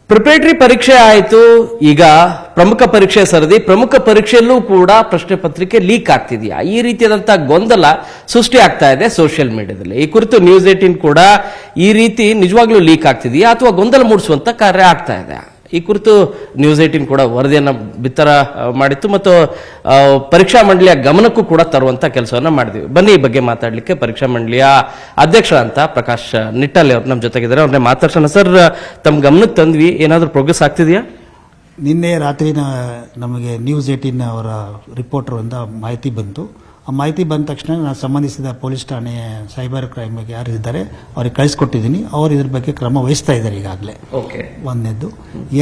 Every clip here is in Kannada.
ಪ್ರಿಪರೇಟರಿ ಪರೀಕ್ಷೆ ಆಯಿತು. ಈಗ ಪ್ರಮುಖ ಪರೀಕ್ಷೆ ಸರದಿ, ಪ್ರಮುಖ ಪರೀಕ್ಷೆಯಲ್ಲೂ ಕೂಡ ಪ್ರಶ್ನೆ ಪತ್ರಿಕೆ ಲೀಕ್ ಆಗ್ತಿದೆಯಾ? ಈ ರೀತಿಯಾದಂತಹ ಗೊಂದಲ ಸೃಷ್ಟಿ ಆಗ್ತಾ ಇದೆ ಸೋಷಿಯಲ್ ಮೀಡಿಯಾದಲ್ಲಿ. ಈ ಕುರಿತು ನ್ಯೂಸ್ 18 ಕೂಡ ಈ ರೀತಿ ನಿಜವಾಗ್ಲೂ ಲೀಕ್ ಆಗ್ತಿದೆಯಾ ಅಥವಾ ಗೊಂದಲ ಮೂಡಿಸುವಂತ ಕಾರ್ಯ ಆಗ್ತಾ ಇದೆ? ಈ ಕುರಿತು ನ್ಯೂಸ್ 18 ಕೂಡ ವರದಿಯನ್ನ ಬಿತ್ತರ ಮಾಡಿತ್ತು ಮತ್ತು ಪರೀಕ್ಷಾ ಮಂಡಳಿಯ ಗಮನಕ್ಕೂ ಕೂಡ ತರುವಂತ ಕೆಲಸವನ್ನ ಮಾಡಿದ್ವಿ. ಬನ್ನಿ ಈ ಬಗ್ಗೆ ಮಾತಾಡ್ಲಿಕ್ಕೆ ಪರೀಕ್ಷಾ ಮಂಡಳಿಯ ಅಧ್ಯಕ್ಷ ಅಂತ ಪ್ರಕಾಶ್ ನಿಟ್ಟಲ್ ಅವ್ರು ನಮ್ಮ ಜೊತೆಗಿದ್ದಾರೆ. ಅವ್ರನ್ನೇ ಮಾತಾಡ್ಸೋಣ. ಸರ್, ತಮ್ಮ ಗಮನಕ್ಕೆ ತಂದ್ವಿ, ಏನಾದರೂ ಪ್ರೋಗ್ರೆಸ್ ಆಗ್ತಿದೆಯಾ? ನಿನ್ನೆ ರಾತ್ರಿ ನಮಗೆ ನ್ಯೂಸ್ 18 ಅವರ ರಿಪೋರ್ಟರ್ ಒಂದು ಮಾಹಿತಿ ಬಂತು. ಆ ಮಾಹಿತಿ ಬಂದ ತಕ್ಷಣ ನಾನು ಸಂಬಂಧಿಸಿದ ಪೊಲೀಸ್ ಠಾಣೆ ಸೈಬರ್ ಕ್ರೈಮ್ ಬಗ್ಗೆ ಯಾರು ಇದ್ದಾರೆ ಅವ್ರಿಗೆ ಕಳಿಸ್ಕೊಟ್ಟಿದ್ದೀನಿ. ಅವರು ಇದ್ರ ಬಗ್ಗೆ ಕ್ರಮ ವಹಿಸ್ತಾ ಇದ್ದಾರೆ ಈಗಾಗಲೇ. ಒಂದನೇದ್ದು.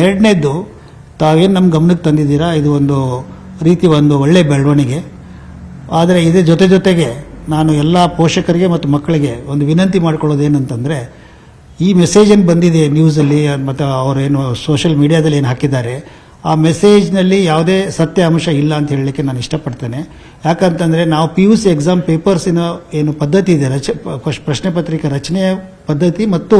ಎರಡನೇದ್ದು, ತಾವೇನು ನಮ್ಮ ಗಮನಕ್ಕೆ ತಂದಿದ್ದೀರಾ, ಇದು ಒಂದು ರೀತಿ ಒಂದು ಒಳ್ಳೆಯ ಬೆಳವಣಿಗೆ. ಆದರೆ ಇದೇ ಜೊತೆಗೆ ನಾನು ಎಲ್ಲ ಪೋಷಕರಿಗೆ ಮತ್ತು ಮಕ್ಕಳಿಗೆ ಒಂದು ವಿನಂತಿ ಮಾಡ್ಕೊಳ್ಳೋದು ಏನಂತಂದರೆ, ಈ ಮೆಸೇಜ್ ಏನು ಬಂದಿದೆ ನ್ಯೂಸಲ್ಲಿ ಮತ್ತು ಅವರೇನು ಸೋಷಿಯಲ್ ಮೀಡಿಯಾದಲ್ಲಿ ಏನು ಹಾಕಿದ್ದಾರೆ, ಆ ಮೆಸೇಜ್ನಲ್ಲಿ ಯಾವುದೇ ಸತ್ಯ ಅಂಶ ಇಲ್ಲ ಅಂತ ಹೇಳಲಿಕ್ಕೆ ನಾನು ಇಷ್ಟಪಡ್ತೇನೆ. ಯಾಕಂತಂದರೆ ನಾವು PUC ಎಕ್ಸಾಮ್ ಪೇಪರ್ಸಿನ ಏನು ಪದ್ಧತಿ ಇದೆ, ಪ್ರಶ್ನೆ ಪತ್ರಿಕೆ ರಚನೆಯ ಪದ್ಧತಿ ಮತ್ತು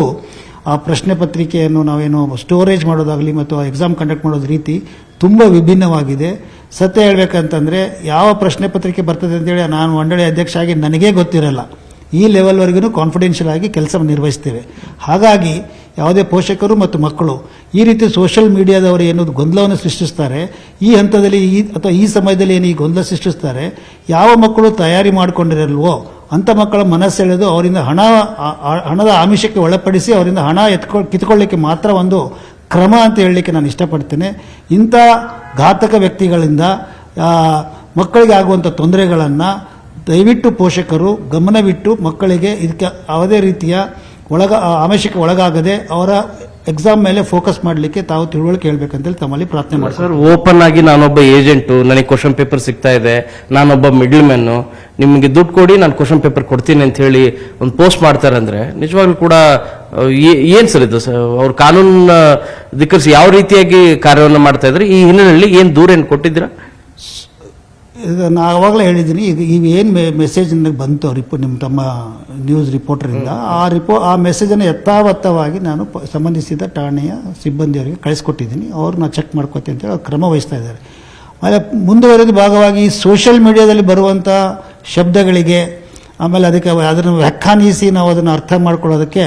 ಆ ಪ್ರಶ್ನೆ ಪತ್ರಿಕೆಯನ್ನು ನಾವೇನು ಸ್ಟೋರೇಜ್ ಮಾಡೋದಾಗಲಿ ಮತ್ತು ಆ ಎಕ್ಸಾಮ್ ಕಂಡಕ್ಟ್ ಮಾಡೋದು ರೀತಿ ತುಂಬ ವಿಭಿನ್ನವಾಗಿದೆ. ಸತ್ಯ ಹೇಳಬೇಕಂತಂದರೆ ಯಾವ ಪ್ರಶ್ನೆ ಪತ್ರಿಕೆ ಬರ್ತದೆ ಅಂತೇಳಿ ನಾನು ಮಂಡಳಿ ಅಧ್ಯಕ್ಷ ಆಗಿ ನನಗೇ ಗೊತ್ತಿರಲ್ಲ. ಈ ಲೆವೆಲ್ವರೆಗೂ ಕಾನ್ಫಿಡೆನ್ಷಿಯಲ್ ಆಗಿ ಕೆಲಸ ನಿರ್ವಹಿಸ್ತೇವೆ. ಹಾಗಾಗಿ ಯಾವುದೇ ಪೋಷಕರು ಮತ್ತು ಮಕ್ಕಳು ಈ ರೀತಿ ಸೋಷಿಯಲ್ ಮೀಡಿಯಾದವರು ಏನು ಗೊಂದಲವನ್ನು ಸೃಷ್ಟಿಸ್ತಾರೆ, ಈ ಹಂತದಲ್ಲಿ ಅಥವಾ ಈ ಸಮಯದಲ್ಲಿ ಏನು ಈ ಗೊಂದಲ ಸೃಷ್ಟಿಸ್ತಾರೆ, ಯಾವ ಮಕ್ಕಳು ತಯಾರಿ ಮಾಡಿಕೊಂಡಿರಲ್ವೋ ಅಂಥ ಮಕ್ಕಳ ಮನಸ್ಸೆಳೆದು ಅವರಿಂದ ಹಣದ ಆಮಿಷಕ್ಕೆ ಒಳಪಡಿಸಿ ಅವರಿಂದ ಹಣ ಕಿತ್ಕೊಳ್ಳಿಕ್ಕೆ ಮಾತ್ರ ಒಂದು ಕ್ರಮ ಅಂತ ಹೇಳಲಿಕ್ಕೆ ನಾನು ಇಷ್ಟಪಡ್ತೇನೆ. ಇಂಥ ಘಾತಕ ವ್ಯಕ್ತಿಗಳಿಂದ ಮಕ್ಕಳಿಗೆ ಆಗುವಂಥ ತೊಂದರೆಗಳನ್ನು ದಯವಿಟ್ಟು ಪೋಷಕರು ಗಮನವಿಟ್ಟು ಮಕ್ಕಳಿಗೆ ಇದಕ್ಕೆ ಯಾವುದೇ ರೀತಿಯ ಆಮಿಷಕ್ಕೆ ಒಳಗಾಗದೆ ಅವರ ಎಕ್ಸಾಮ್ ಮೇಲೆ ಫೋಕಸ್ ಮಾಡಲಿಕ್ಕೆ ತಾವು ತಿಳುವಳಿಕೆ ಹೇಳ್ಬೇಕಂತೇಳಿ ತಮ್ಮಲ್ಲಿ ಪ್ರಾರ್ಥನೆ ಮಾಡ್ತಾರೆ. ಸರ್, ಓಪನ್ ಆಗಿ ನಾನೊಬ್ಬ ಏಜೆಂಟು, ನನಗೆ ಕ್ವಶನ್ ಪೇಪರ್ ಸಿಗ್ತಾ ಇದೆ, ನಾನೊಬ್ಬ ಮಿಡ್ಲ್ ಮ್ಯಾನು, ನಿಮಗೆ ದುಡ್ಡು ಕೊಡಿ ನಾನು ಕ್ವಶನ್ ಪೇಪರ್ ಕೊಡ್ತೀನಿ ಅಂತ ಹೇಳಿ ಒಂದು ಪೋಸ್ಟ್ ಮಾಡ್ತಾರೆ ಅಂದ್ರೆ ನಿಜವಾಗ್ಲೂ ಕೂಡ ಏನ್ ಸರ್ ಇದು? ಅವ್ರ ಕಾನೂನು ಧಿಕ್ಕರಿಸಿ ಯಾವ ರೀತಿಯಾಗಿ ಕಾರ್ಯವನ್ನು ಮಾಡ್ತಾ ಇದ್ರೆ, ಈ ಹಿನ್ನೆಲೆಯಲ್ಲಿ ಏನ್ ದೂರ ಏನು ಕೊಟ್ಟಿದ್ದೀರಾ? ನಾನು ಆವಾಗಲೇ ಹೇಳಿದ್ದೀನಿ. ಈಗ ಏನು ಮೆಸೇಜ್ ನನಗೆ ಬಂತು ನಿಮ್ಮ ತಮ್ಮ ನ್ಯೂಸ್ ರಿಪೋರ್ಟರಿಂದ, ಆ ಮೆಸೇಜನ್ನು ಯಥಾವತ್ತವಾಗಿ ನಾನು ಸಂಬಂಧಿಸಿದ ಠಾಣೆಯ ಸಿಬ್ಬಂದಿಯವರಿಗೆ ಕಳಿಸ್ಕೊಟ್ಟಿದ್ದೀನಿ. ಅವ್ರನ್ನ ಚೆಕ್ ಮಾಡ್ಕೋತೀನಿ ಅಂತೇಳಿ ಅವ್ರು ಕ್ರಮ ವಹಿಸ್ತಾ ಇದ್ದಾರೆ. ಆಮೇಲೆ ಮುಂದುವರೆದ ಭಾಗವಾಗಿ ಸೋಷಿಯಲ್ ಮೀಡಿಯಾದಲ್ಲಿ ಬರುವಂಥ ಶಬ್ದಗಳಿಗೆ ಆಮೇಲೆ ಅದನ್ನು ವ್ಯಾಖ್ಯಾನಿಸಿ ನಾವು ಅದನ್ನು ಅರ್ಥ ಮಾಡ್ಕೊಳ್ಳೋದಕ್ಕೆ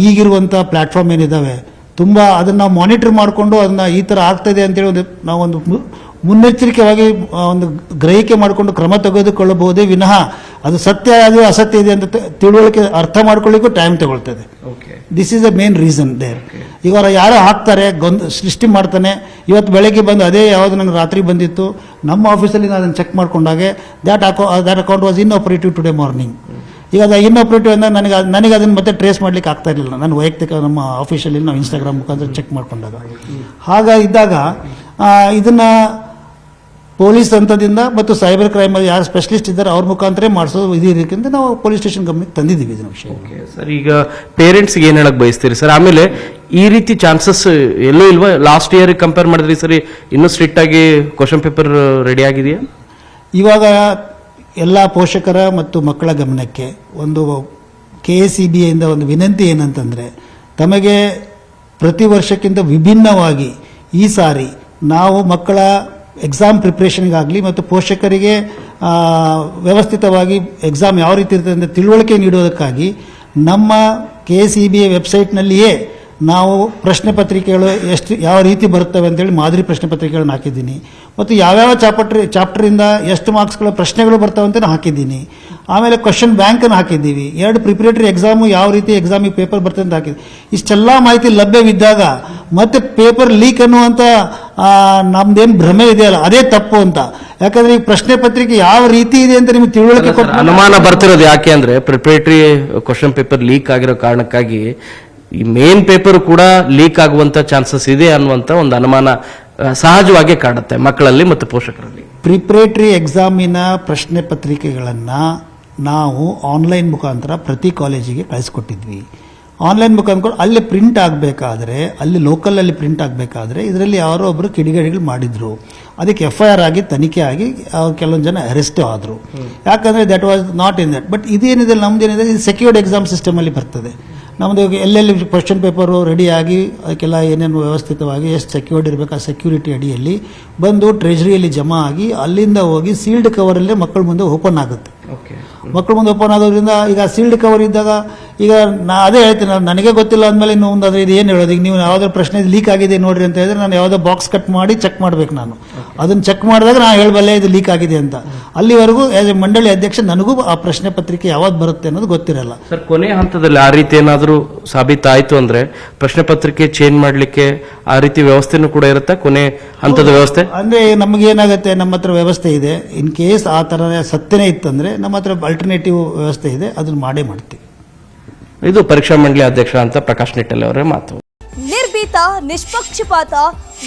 ಈಗಿರುವಂಥ ಪ್ಲ್ಯಾಟ್ಫಾರ್ಮ್ ಏನಿದ್ದಾವೆ ತುಂಬ ಅದನ್ನು ನಾವು ಮಾನಿಟರ್ ಮಾಡಿಕೊಂಡು ಅದನ್ನು ಈ ಥರ ಆಗ್ತಾಯಿದೆ ಅಂತೇಳಿ ನಾವೊಂದು ಮುನ್ನೆಚ್ಚರಿಕೆಯಾಗಿ ಒಂದು ಗ್ರಹಿಕೆ ಮಾಡಿಕೊಂಡು ಕ್ರಮ ತೆಗೆದುಕೊಳ್ಳಬಹುದೇ ವಿನಃ ಅದು ಸತ್ಯ ಅದು ಅಸತ್ಯ ಇದೆ ಅಂತ ತಿಳುವಳಿಕೆ ಅರ್ಥ ಮಾಡ್ಕೊಳ್ಳಿಕ್ಕೂ ಟೈಮ್ ತಗೊಳ್ತದೆ. This is the main reason there. ಈಗ ಅವರು ಯಾರೋ ಹಾಕ್ತಾರೆ, ಸೃಷ್ಟಿ ಮಾಡ್ತಾನೆ. ಇವತ್ತು ಬೆಳಗ್ಗೆ ಬಂದು ಅದೇ ಯಾವುದು ನನಗೆ ರಾತ್ರಿ ಬಂದಿತ್ತು, ನಮ್ಮ ಆಫೀಸಲ್ಲಿ ನಾನು ಅದನ್ನು ಚೆಕ್ ಮಾಡ್ಕೊಂಡಾಗೆ that account was inoperative today morning. ಈಗ ಅದು ಇನ್ಆಪರೇಟಿವ್ ಅಂದರೆ ನನಗೆ ಅದನ್ನು ಮತ್ತೆ ಟ್ರೇಸ್ ಮಾಡಲಿಕ್ಕೆ ಆಗ್ತಾ ಇರಲಿಲ್ಲ. ನಾನು ವೈಯಕ್ತಿಕ ನಮ್ಮ ಆಫೀಸಲ್ಲಿ ನಾವು ಇನ್ಸ್ಟಾಗ್ರಾಮ್ ಮುಖಾಂತರ ಚೆಕ್ ಮಾಡ್ಕೊಂಡಾಗ ಇದ್ದಾಗ ಇದನ್ನು ಪೊಲೀಸ್ ಹಂತದಿಂದ ಮತ್ತು ಸೈಬರ್ ಕ್ರೈಮ್ ಯಾರು ಸ್ಪೆಷಲಿಸ್ಟ್ ಇದ್ದಾರೆ ಅವ್ರ ಮುಖಾಂತರ ಮಾಡಿಸೋದು ಇದಕ್ಕಿಂತ ನಾವು ಪೊಲೀಸ್ ಸ್ಟೇಷನ್ ಗಮನಕ್ಕೆ ತಂದಿದ್ದೀವಿ ಇದನ್ನ ವಿಷಯ. ಸರ್, ಈಗ ಪೇರೆಂಟ್ಸ್ಗೆ ಏನು ಹೇಳಕ್ ಬಯಸ್ತೀರಿ ಸರ್? ಆಮೇಲೆ ಈ ರೀತಿ ಚಾನ್ಸಸ್ ಎಲ್ಲೂ ಇಲ್ವಾ? ಲಾಸ್ಟ್ ಇಯರ್ ಕಂಪೇರ್ ಮಾಡಿದ್ರಿ ಸರಿ, ಇನ್ನೂ ಸ್ಟ್ರಿಕ್ಟ್ ಆಗಿ ಕ್ವಶನ್ ಪೇಪರ್ ರೆಡಿ ಆಗಿದೆಯಾ? ಇವಾಗ ಎಲ್ಲ ಪೋಷಕರ ಮತ್ತು ಮಕ್ಕಳ ಗಮನಕ್ಕೆ ಒಂದು KSEBಯಿಂದ ಒಂದು ವಿನಂತಿ ಏನಂತಂದರೆ, ತಮಗೆ ಪ್ರತಿ ವರ್ಷಕ್ಕಿಂತ ವಿಭಿನ್ನವಾಗಿ ಈ ಸಾರಿ ನಾವು ಮಕ್ಕಳ ಎಕ್ಸಾಮ್ ಪ್ರಿಪ್ರೇಷನ್ಗಾಗಲಿ ಮತ್ತು ಪೋಷಕರಿಗೆ ವ್ಯವಸ್ಥಿತವಾಗಿ ಎಕ್ಸಾಮ್ ಯಾವ ರೀತಿ ಇರ್ತದೆ ಅಂತ ತಿಳುವಳಿಕೆ ನೀಡೋದಕ್ಕಾಗಿ ನಮ್ಮ KSEB ವೆಬ್ಸೈಟ್ನಲ್ಲಿಯೇ ನಾವು ಪ್ರಶ್ನೆ ಪತ್ರಿಕೆಗಳು ಯಾವ ರೀತಿ ಬರುತ್ತವೆ ಅಂತೇಳಿ ಮಾದರಿ ಪ್ರಶ್ನೆ ಪತ್ರಿಕೆಗಳನ್ನು ಹಾಕಿದ್ದೀನಿ. ಮತ್ತು ಯಾವ್ಯಾವ ಚಾಪ್ಟರಿಂದ ಎಷ್ಟು ಮಾರ್ಕ್ಸ್ಗಳ ಪ್ರಶ್ನೆಗಳು ಬರ್ತವೆ ಅಂತ ಹಾಕಿದ್ದೀನಿ. ಆಮೇಲೆ ಕ್ವಶನ್ ಬ್ಯಾಂಕನ್ನು ಹಾಕಿದ್ದೀವಿ. 2 ಪ್ರಿಪರೇಟರಿ ಎಕ್ಸಾಮು ಯಾವ ರೀತಿ ಎಕ್ಸಾಮಿಗೆ ಪೇಪರ್ ಬರ್ತದೆ ಅಂತ ಹಾಕಿದ್ವಿ. ಇಷ್ಟೆಲ್ಲ ಮಾಹಿತಿ ಲಭ್ಯವಿದ್ದಾಗ ಮತ್ತೆ ಪೇಪರ್ ಲೀಕ್ ಅನ್ನುವಂಥ ನಮ್ದೇನು ಭ್ರಮೆ ಇದೆಯಲ್ಲ ಅದೇ ತಪ್ಪು ಅಂತ. ಯಾಕಂದ್ರೆ ಈ ಪ್ರಶ್ನೆ ಪತ್ರಿಕೆ ಯಾವ ರೀತಿ ಇದೆ ಅಂತ ನಿಮ್ಗೆ ತಿಳುವಳಿಕೆ ಕೊಟ್ಟು ಅನುಮಾನ ಬರ್ತಿರೋದು ಯಾಕೆ ಅಂದ್ರೆ, ಪ್ರಿಪರೇಟರಿ ಕ್ವಶನ್ ಪೇಪರ್ ಲೀಕ್ ಆಗಿರೋ ಕಾರಣಕ್ಕಾಗಿ ಈ ಮೇನ್ ಪೇಪರ್ ಕೂಡ ಲೀಕ್ ಆಗುವಂತ ಚಾನ್ಸಸ್ ಇದೆ ಅನ್ನುವಂತ ಒಂದು ಅನುಮಾನ ಸಹಜವಾಗಿ ಕಾಡುತ್ತೆ ಮಕ್ಕಳಲ್ಲಿ ಮತ್ತು ಪೋಷಕರಲ್ಲಿ. ಪ್ರಿಪರೇಟರಿ ಎಕ್ಸಾಮಿನ ಪ್ರಶ್ನೆ ಪತ್ರಿಕೆಗಳನ್ನು ನಾವು ಆನ್ಲೈನ್ ಮುಖಾಂತರ ಪ್ರತಿ ಕಾಲೇಜಿಗೆ ಕಳಿಸ್ಕೊಟ್ಟಿದ್ವಿ. ಆನ್ಲೈನ್ ಮುಖಾಂತರ ಅಲ್ಲಿ ಪ್ರಿಂಟ್ ಆಗಬೇಕಾದ್ರೆ, ಅಲ್ಲಿ ಲೋಕಲಲ್ಲಿ ಪ್ರಿಂಟ್ ಆಗಬೇಕಾದ್ರೆ ಇದರಲ್ಲಿ ಯಾರೋ ಒಬ್ಬರು ಕಿಡಿಗೇಡಿಗಳು ಮಾಡಿದ್ರು. ಅದಕ್ಕೆ FIR ಆಗಿ ತನಿಖೆ ಆಗಿ ಕೆಲವೊಂದು ಜನ ಅರೆಸ್ಟ್ ಆದರು. ಯಾಕಂದರೆ that was not in that. But ಇದೇನಿದೆ ನಮ್ದೇನಿದೆ, ಇದು ಸೆಕ್ಯೂರ್ಡ್ ಎಕ್ಸಾಮ್ ಸಿಸ್ಟಮಲ್ಲಿ ಬರ್ತದೆ. ನಮ್ಮದು ಎಲ್ಲೆಲ್ಲಿ ಕ್ವಶನ್ ಪೇಪರು ರೆಡಿಯಾಗಿ ಅದಕ್ಕೆಲ್ಲ ಏನೇನು ವ್ಯವಸ್ಥಿತವಾಗಿ ಎಷ್ಟು ಸೆಕ್ಯೂರ್ಡ್ ಇರಬೇಕು ಆ ಸೆಕ್ಯೂರಿಟಿ ಅಡಿಯಲ್ಲಿ ಬಂದು ಟ್ರೆಜರಿಯಲ್ಲಿ ಜಮಾ ಆಗಿ ಅಲ್ಲಿಂದ ಹೋಗಿ ಸೀಲ್ಡ್ ಕವರಲ್ಲೇ ಮಕ್ಕಳ ಮುಂದೆ ಓಪನ್ ಆಗುತ್ತೆ. ಮಕ್ಕಳ ಮುಂದೆ ಓಪನ್ ಆಗೋದ್ರಿಂದ ಈಗ ಸೀಲ್ಡ್ ಕವರ್ ಇದ್ದಾಗ ಈಗ ಅದೇ ಹೇಳ್ತೀನಿ, ನನಗೆ ಗೊತ್ತಿಲ್ಲ ಅಂದಮೇಲೆ ಇನ್ನು ಮುಂದಾದ್ರೆ ಇದು ಏನು ಹೇಳೋದು, ಈಗ ನೀವು ಯಾವುದೋ ಪ್ರಶ್ನೆ ಲೀಕ್ ಆಗಿದೆ ನೋಡ್ರಿ ಅಂತ ಹೇಳಿದ್ರೆ ನಾನು ಯಾವುದೋ ಬಾಕ್ಸ್ ಕಟ್ ಮಾಡಿ ಚೆಕ್ ಮಾಡಬೇಕು. ನಾನು ಅದನ್ನು ಚೆಕ್ ಮಾಡಿದಾಗ ನಾನು ಹೇಳಬಲ್ಲೆ ಇದು ಲೀಕ್ ಆಗಿದೆ ಅಂತ. ಅಲ್ಲಿವರೆಗೂ ಆಸ್ ಎ ಮಂಡಳಿ ಅಧ್ಯಕ್ಷ ನನಗೂ ಆ ಪ್ರಶ್ನೆ ಪತ್ರಿಕೆ ಯಾವ್ದು ಬರುತ್ತೆ ಅನ್ನೋದು ಗೊತ್ತಿರಲ್ಲ. ಸರ್, ಕೊನೆ ಹಂತದಲ್ಲಿ ಆ ರೀತಿ ಏನಾದರೂ ಸಾಬೀತಾಯಿತು ಅಂದ್ರೆ ಪ್ರಶ್ನೆ ಪತ್ರಿಕೆ ಚೇಂಜ್ ಮಾಡಲಿಕ್ಕೆ ಆ ರೀತಿ ವ್ಯವಸ್ಥೆನೂ ಕೂಡ ಇರುತ್ತೆ. ಕೊನೆ ಹಂತದ ವ್ಯವಸ್ಥೆ ಅಂದ್ರೆ ನಮಗೆ ಏನಾಗುತ್ತೆ, ನಮ್ಮ ಹತ್ರ ವ್ಯವಸ್ಥೆ ಇದೆ. ಇನ್ ಕೇಸ್ ಆ ತರ ಸತ್ಯನೇ ಇತ್ತಂದ್ರೆ ನಮ್ಮ ಹತ್ರ ಅಲ್ಟರ್ನೇಟಿವ್ ವ್ಯವಸ್ಥೆ ಇದೆ, ಅದನ್ನ ಮಾಡೇ ಮಾಡ್ತೀವಿ. ಇದು ಪರೀಕ್ಷಾ ಮಂಡಳಿ ಅಧ್ಯಕ್ಷ ಅಂತ ಪ್ರಕಾಶ್ ನಿಟ್ಟಲ್ ಅವರ ಮಾತು. ನಿರ್ಭೀತ, ನಿಷ್ಪಕ್ಷಪಾತ,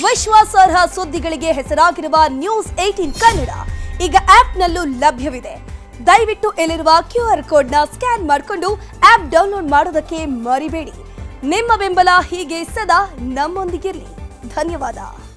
ವಿಶ್ವಾಸಾರ್ಹ ಸುದ್ದಿಗಳಿಗೆ ಹೆಸರಾಗಿರುವ ನ್ಯೂಸ್ 18 ಕನ್ನಡ ಈಗ ಆಪ್ನಲ್ಲೂ ಲಭ್ಯವಿದೆ. ದಯವಿಟ್ಟು ಇಲ್ಲಿರುವ QR ಕೋಡ್ನ ಸ್ಕ್ಯಾನ್ ಮಾಡಿಕೊಂಡು ಆಪ್ ಡೌನ್ಲೋಡ್ ಮಾಡೋದಕ್ಕೆ ಮರಿಬೇಡಿ. ನಿಮ್ಮ ಬೆಂಬಲ ಹೀಗೆ ಸದಾ ನಮ್ಮೊಂದಿಗಿರಲಿ. ಧನ್ಯವಾದ.